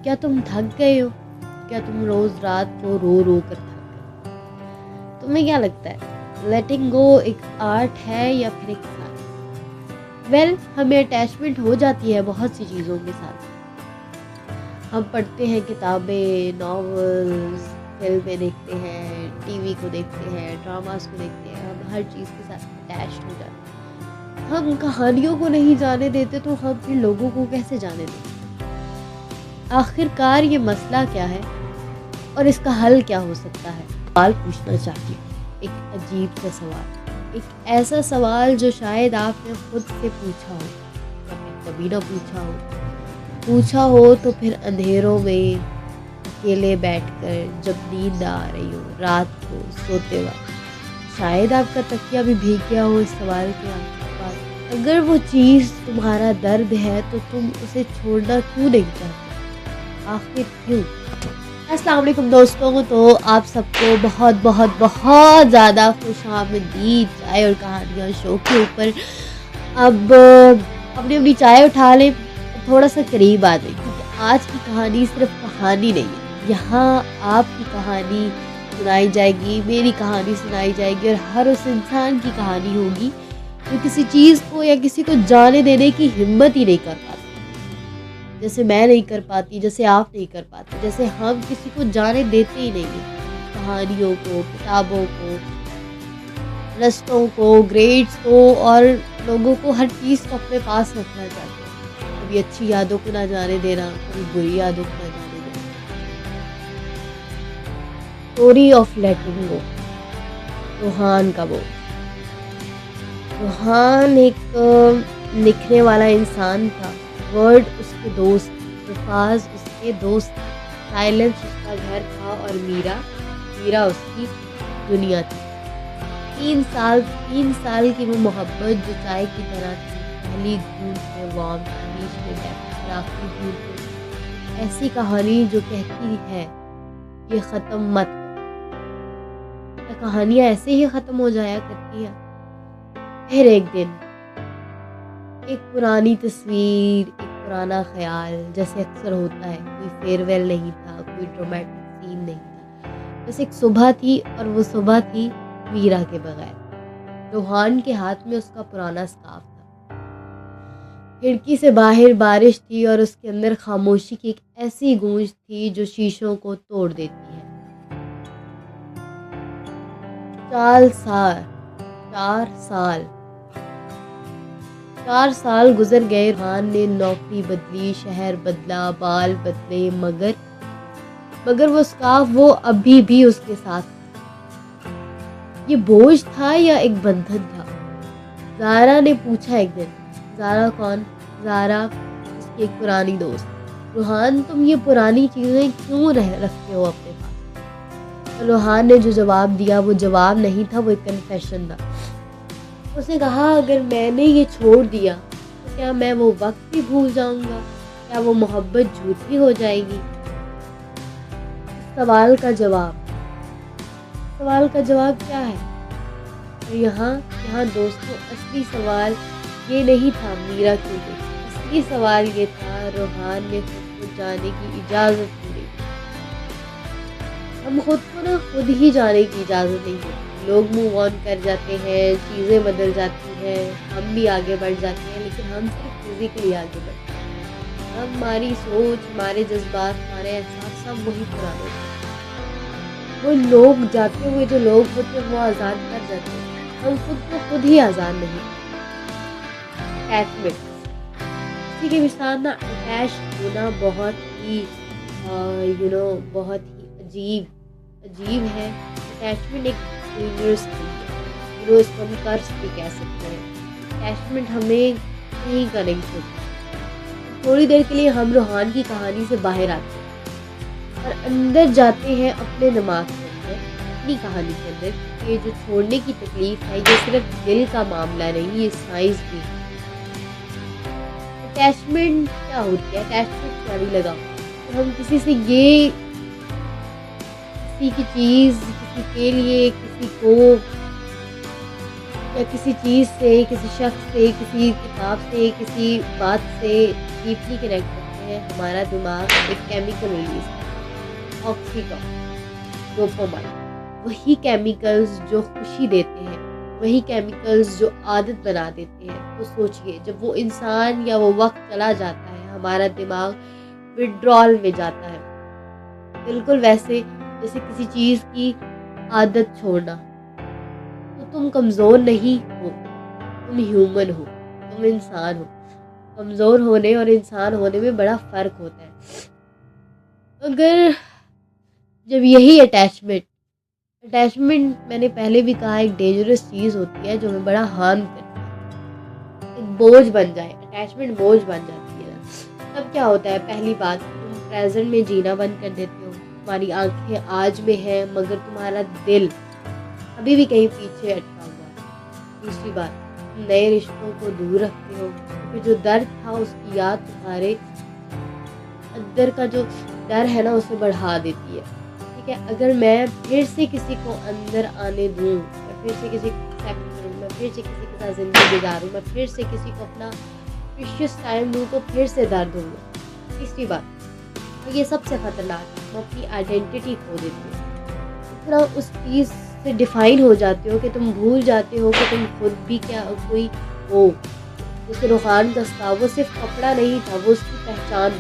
क्या तुम थक गए हो? क्या तुम रोज़ रात को रो रो कर थक गए? तुम्हें क्या लगता है, लेटिंग गो एक आर्ट है या फिर एक साइंस? हमें अटैचमेंट हो जाती है बहुत सी चीज़ों के साथ। हम पढ़ते हैं किताबें, नॉवेल्स, फिल्में देखते हैं, टीवी को देखते हैं, ड्रामास को देखते हैं, हम हर चीज़ के साथ अटैच्ड हो जाते हैं। हम कहानियों को नहीं जाने देते तो हम फिर लोगों को कैसे जाने देंगे? आखिरकार ये मसला क्या है और इसका हल क्या हो सकता है? सवाल पूछना चाहती हूँ, एक अजीब सा सवाल, एक ऐसा सवाल जो शायद आपने खुद से पूछा हो या फिर कभी ना पूछा हो तो फिर अंधेरों में अकेले बैठकर जब नींद आ रही हो रात को सोते वक्त, शायद आपका तकिया भी भीग गया हो इस सवाल के आसपास। अगर वो चीज़ तुम्हारा दर्द है तो तुम उसे छोड़ना क्यों नहीं चाहते? आखिर क्यों? अस्सलाम वालेकुम दोस्तों, तो आप सबको बहुत बहुत बहुत ज़्यादा खुशामदीद चाय और कहानियाँ शो के ऊपर। अब अपनी अपनी चाय उठा लें, थोड़ा सा करीब आ जाए, क्योंकि आज की कहानी सिर्फ कहानी नहीं है। यहाँ आपकी कहानी सुनाई जाएगी, मेरी कहानी सुनाई जाएगी और हर उस इंसान की कहानी होगी जो किसी चीज़ को या किसी को जाने देने की हिम्मत ही नहीं कर पाता। जैसे मैं नहीं कर पाती, जैसे आप नहीं कर पाते, जैसे हम किसी को जाने देते ही नहीं हैं। कहानियों को, किताबों को, रस्तों को, ग्रेड्स को और लोगों को, हर चीज़ को अपने पास रखना चाहते हैं। कभी अच्छी यादों को ना जाने देना, कभी बुरी यादों को ना जाने देना। स्टोरी ऑफ लेटिंग गो, रूहान का वो। रूहान एक लिखने वाला इंसान था। वर्ड उसके दोस्त, अल्फाज उसके दोस्त, साइलेंस उसका घर था और मीरा उसकी दुनिया थी। 3 साल की वो मोहब्बत जो चाय की तरह थी, पहली घूंट में वार्म, बीच में डेप्थ और आखिरी घूंट में ऐसी कहानी जो कहती है ये ख़त्म मत कर। क्या कहानियाँ ऐसे ही ख़त्म हो जाया करती हैं? फिर एक दिन एक पुरानी तस्वीर, एक पुराना ख्याल, जैसे अक्सर होता है, कोई फेयरवेल नहीं था, कोई ड्रामेटिक सीन नहीं था, बस एक सुबह थी और वो सुबह थी मीरा के बगैर। रूहान के हाथ में उसका पुराना स्कार्फ था। खिड़की से बाहर बारिश थी और उसके अंदर खामोशी की एक ऐसी गूंज थी जो शीशों को तोड़ देती है। 4 साल गुजर गए। रूहान ने नौकरी बदली, शहर बदला, बाल बदले, मगर वो स्कार्फ वो अभी भी उसके साथ था। ये बोझ था या एक बंधन था? ज़ारा ने पूछा एक दिन। ज़ारा कौन? ज़ारा उसकी एक पुरानी दोस्त। रूहान, तुम ये पुरानी चीज़ें क्यों रखते हो अपने पास? रूहान ने जो जवाब दिया वो जवाब नहीं था, वो एक कन्फेशन था। उसने कहा, अगर मैंने ये छोड़ दिया तो क्या मैं वो वक्त भी भूल जाऊंगा? क्या वो मोहब्बत झूठी हो जाएगी? सवाल का जवाब क्या है? और यहाँ दोस्तों, असली सवाल ये नहीं था मीरा क्यों गई। असली सवाल ये था, रूहान ने खुद को जाने की इजाज़त क्यों नहीं दी। हम खुद को ना खुद ही जाने की इजाज़त नहीं देते। लोग मूव ऑन कर जाते हैं, चीज़ें बदल जाती हैं, हम भी आगे बढ़ जाते हैं, लेकिन हम सिर्फ फिजिकली आगे बढ़ते हैं। हमारी सोच, हमारे जज्बात, हमारे एहसास सब वही पुराने हैं। वो लोग जाते हुए जो लोग होते हैं वो आज़ाद कर जाते हैं, हम खुद को खुद ही आज़ाद नहीं। अटैचमेंट, किसी के भी साथ ना अटैच होना बहुत ही बहुत ही अजीब है। अटैचमेंट एक इसको हम कर्ज भी कह सकते हैं। अटैचमेंट हमें कहीं कनेक्ट होती है। थोड़ी देर के लिए हम रूहान की कहानी से बाहर आते हैं और अंदर जाते हैं अपने दिमाग के अंदर, अपनी कहानी के अंदर। ये जो छोड़ने की तकलीफ है ये सिर्फ दिल का मामला नहीं, ये साइंस भी है। अटैचमेंट क्या होती है? अटैचमेंट क्या भी लगा तो हम किसी से किसी की चीज़, किसी के लिए, किसी को या किसी चीज़ से, किसी शख्स से, किसी किताब से, किसी बात से डीपली कनेक्ट करते हैं हमारा दिमाग एक केमिकल रिलीज करता है, ऑक्सीटॉसिन, डोपामाइन। वही केमिकल्स जो खुशी देते हैं, वही केमिकल्स जो आदत बना देते हैं। तो सोचिए, जब वो इंसान या वो वक्त चला जाता है, हमारा दिमाग विड्रॉल में जाता है। बिल्कुल वैसे जैसे किसी चीज़ की आदत छोड़ना। तो तुम कमज़ोर नहीं हो, तुम ह्यूमन हो, तुम इंसान हो। कमज़ोर होने और इंसान होने में बड़ा फ़र्क होता है। अगर जब यही अटैचमेंट मैंने पहले भी कहा, एक डेंजरस चीज़ होती है जो हमें बड़ा हार्म करती है, एक बोझ बन जाए, अटैचमेंट बोझ बन जाती है ना, तब क्या होता है? पहली बात, तुम प्रेजेंट में जीना बंद कर देते हो। तुम्हारी आंखें आज में हैं मगर तुम्हारा दिल अभी भी कहीं पीछे अटका हुआ है। दूसरी बात, तुम नए रिश्तों को दूर रखते हो क्योंकि जो दर्द था उसकी याद तुम्हारे अंदर का जो डर है ना, उसे बढ़ा देती है। ठीक है, अगर मैं फिर से किसी को अंदर आने दूँ, मैं फिर से किसी को एक्सेप्ट करूँ, मैं फिर से किसी के साथ ज़िंदगी गुजारूँ, मैं फिर से किसी को अपना प्रीशियस टाइम दूँ, तो फिर से दर्द होगा। तीसरी बात, तो ये सबसे ख़तरनाक है, तुम अपनी आइडेंटिटी खो देते हो। इतना उस चीज़ से डिफ़ाइन हो जाते हो कि तुम भूल जाते हो कि तुम खुद भी क्या कोई हो। जैसे रुहान दस्ता, वो सिर्फ कपड़ा नहीं था, वो उसकी पहचान